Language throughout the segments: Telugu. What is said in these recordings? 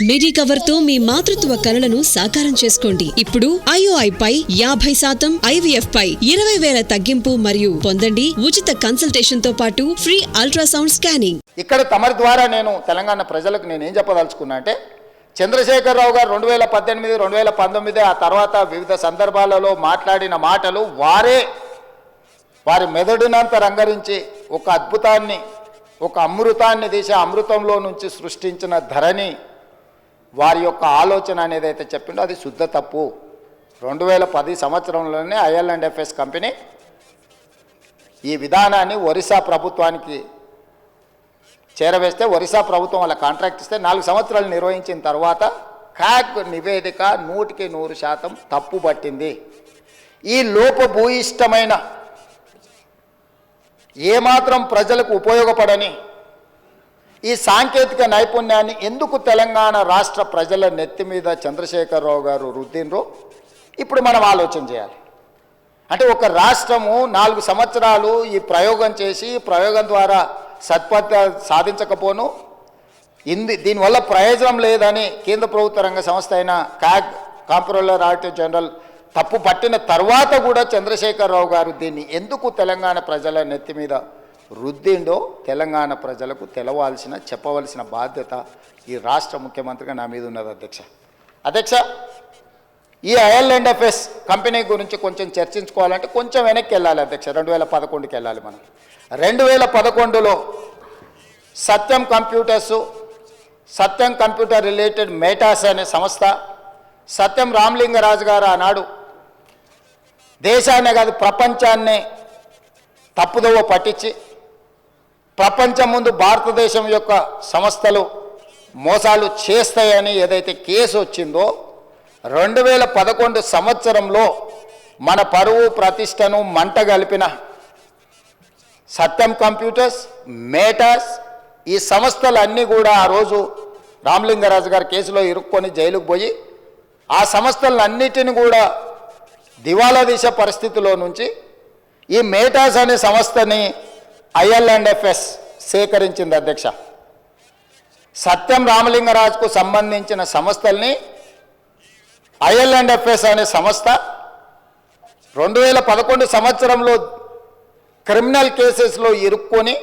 మెడికవర్ తో మీ మాతృత్వ కలలను సాకారం చేసుకోండి. ఇప్పుడు IOI పై 50%, IVF పై 20,000 తగ్గింపు మరియు పొందండి ఉచిత కన్సల్టేషన్ తో పాటు ఫ్రీ అల్ట్రాసౌండ్ స్కానింగ్. ఇక్కడ తమరి ద్వారా నేను తెలంగాణ ప్రజలకు నేనేం చెప్పదలుచుకున్నా అంటే, చంద్రశేఖరరావు గారు 2018, 2019 ఆ తర్వాత వివిధ సందర్భాలలో మాట్లాడిన మాటలు వారి మెదడునంత రంగరించి ఒక అద్భుతాన్ని, ఒక అమృతాన్ని తీసి అమృతంలో నుంచి సృష్టించిన ధరణి వారి యొక్క ఆలోచన అనేది అయితే చెప్పిండో అది శుద్ధ తప్పు. 2010 సంవత్సరంలోనే IL&FS కంపెనీ ఈ విధానాన్ని ఒరిస్సా ప్రభుత్వానికి చేరవేస్తే, ఒరిస్సా ప్రభుత్వం వాళ్ళ కాంట్రాక్ట్ ఇస్తే 4 సంవత్సరాలు నిర్వహించిన తర్వాత క్యాగ్ నివేదిక 100% తప్పు పట్టింది. ఈ లోపభూయిష్టమైన ఏమాత్రం ప్రజలకు ఉపయోగపడని ఈ సాంకేతిక నైపుణ్యాన్ని ఎందుకు తెలంగాణ రాష్ట్ర ప్రజల నెత్తి మీద చంద్రశేఖరరావు గారు రుద్దినరో ఇప్పుడు మనం ఆలోచన చేయాలి. అంటే ఒక రాష్ట్రము 4 సంవత్సరాలు ఈ ప్రయోగం చేసి ప్రయోగం ద్వారా సత్ఫలిత సాధించకపోను, దీనివల్ల ప్రయోజనం లేదని కేంద్ర ప్రభుత్వ రంగ సంస్థ అయిన క్యాగ్ కాంప్ట్రోలర్ ఆడిటర్ జనరల్ తప్పు పట్టిన తర్వాత కూడా చంద్రశేఖరరావు గారు దీన్ని ఎందుకు తెలంగాణ ప్రజల నెత్తి మీద రుద్దిండో తెలంగాణ ప్రజలకు చెప్పవలసిన బాధ్యత ఈ రాష్ట్ర ముఖ్యమంత్రిగా నా మీద ఉన్నది. అధ్యక్ష, ఈ IL&FS కంపెనీ గురించి కొంచెం చర్చించుకోవాలంటే కొంచెం వెనక్కి వెళ్ళాలి అధ్యక్ష. 2011కి వెళ్ళాలి మనం. 2011లో సత్యం కంప్యూటర్ రిలేటెడ్ మేటాస్ అనే సంస్థ, సత్యం రామలింగరాజు గారు ఆనాడు దేశాన్నే కాదు ప్రపంచాన్నే తప్పుదోవ పట్టించి ప్రపంచం ముందు భారతదేశం యొక్క సంస్థలు మోసాలు చేస్తాయని ఏదైతే కేసు వచ్చిందో 2011 సంవత్సరంలో మన పరువు ప్రతిష్టను మంట గలిపిన సత్యం కంప్యూటర్స్, మేటాస్ ఈ సంస్థలన్నీ కూడా ఆ రోజు రామలింగరాజు గారి కేసులో ఇరుక్కొని జైలుకు పోయి ఆ సంస్థలన్నిటిని కూడా దివాలా తీసే పరిస్థితిలో నుంచి ఈ మేటాస్ అనే సంస్థని IL&FS సేకరించింది అధ్యక్ష. సత్యం రామలింగరాజుకు సంబంధించిన సంస్థల్ని IL&FS అనే సంస్థ 2011 సంవత్సరంలో క్రిమినల్ కేసెస్లో ఇరుక్కొని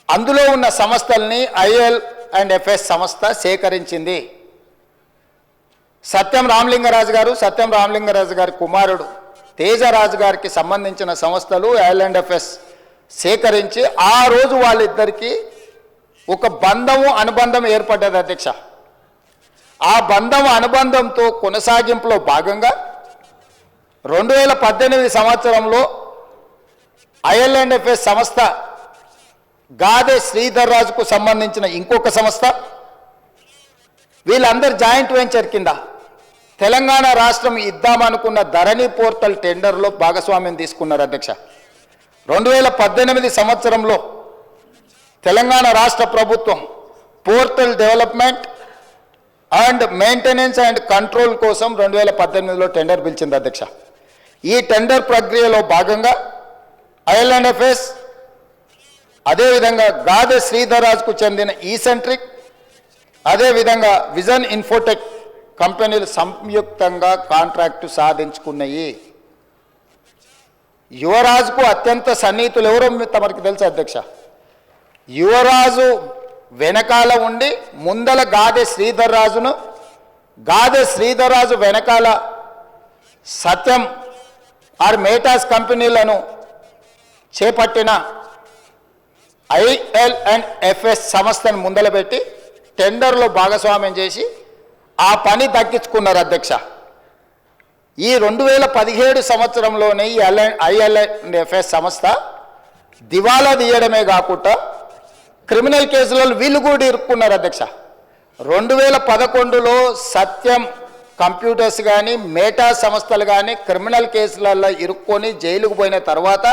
అందులో ఉన్న సంస్థల్ని IL&FS సంస్థ సేకరించింది. సత్యం రామలింగరాజు గారి కుమారుడు తేజరాజు గారికి సంబంధించిన సంస్థలు IL&FS సేకరించి ఆ రోజు వాళ్ళిద్దరికీ ఒక అనుబంధం ఏర్పడ్డది అధ్యక్ష. ఆ అనుబంధంతో కొనసాగింపులో భాగంగా 2018 సంవత్సరంలో IL&FS సంస్థ గాదే శ్రీధర్ రాజుకు సంబంధించిన ఇంకొక సంస్థ, వీళ్ళందరూ జాయింట్ వెంచర్ కింద తెలంగాణ రాష్ట్రం ఇద్దామనుకున్న ధరణి పోర్టల్ టెండర్లో భాగస్వామ్యం తీసుకున్నారు అధ్యక్ష. 2018 సంవత్సరంలో తెలంగాణ రాష్ట్ర ప్రభుత్వం portal development and maintenance and control కోసం 2018లో టెండర్ పిలిచింది అధ్యక్ష. ఈ టెండర్ ప్రక్రియలో భాగంగా IL&FS అదేవిధంగా గాదే శ్రీధర్ రాజుకు చెందిన ఈసెంట్రిక్ అదేవిధంగా విజన్ ఇన్ఫోటెక్ కంపెనీలు సంయుక్తంగా కాంట్రాక్టు సాధించుకున్నాయి. యువరాజుకు అత్యంత సన్నిహితులు ఎవరో తమరికి తెలుసు అధ్యక్ష. యువరాజు వెనకాల ఉండి ముందల గాదే శ్రీధర్ రాజు వెనకాల సత్యం మేటాస్ కంపెనీలను చేపట్టిన IL&FS సంస్థను ముందలబెట్టి టెండర్లో భాగస్వామ్యం చేసి ఆ పని దక్కించుకున్నారు అధ్యక్ష. ఈ 2017 సంవత్సరంలోనే ఈ IL&FS సంస్థ దివాలా తీయడమే కాకుండా క్రిమినల్ కేసులలో వీళ్ళు కూడా ఇరుక్కున్నారు అధ్యక్ష. 2011లో సత్యం కంప్యూటర్స్ కానీ మేటా సంస్థలు కానీ క్రిమినల్ కేసులలో ఇరుక్కొని జైలుకు పోయిన తర్వాత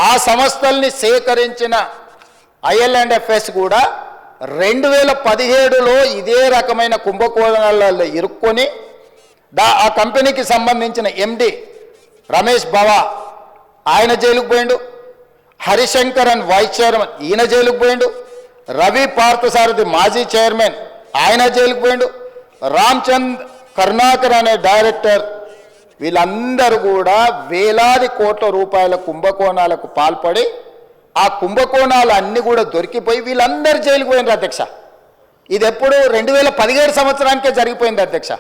ఆ సంస్థల్ని సేకరించిన IL&FS కూడా 2017లో ఇదే రకమైన కుంభకోణాలలో ఇరుక్కొని ఆ కంపెనీకి సంబంధించిన MD రమేష్ బావా ఆయన జైలుకు పోయిండు, హరిశంకరన్ వైస్ చైర్మన్ ఈయన జైలుకు పోయిండు, రవి పార్థసారథి మాజీ చైర్మన్ ఆయన జైలుకు పోయిండు. రామ్చంద్ కరుణాకర్ అనే డైరెక్టర్, వీళ్ళందరూ కూడా వేలాది కోట్ల రూపాయల కుంభకోణాలకు పాల్పడి ఆ కుంభకోణాలు అన్నీ కూడా దొరికిపోయి వీళ్ళందరూ జైలుకు పోయినారు అధ్యక్ష. ఇది ఎప్పుడు 2017 సంవత్సరానికే జరిగిపోయింది అధ్యక్ష.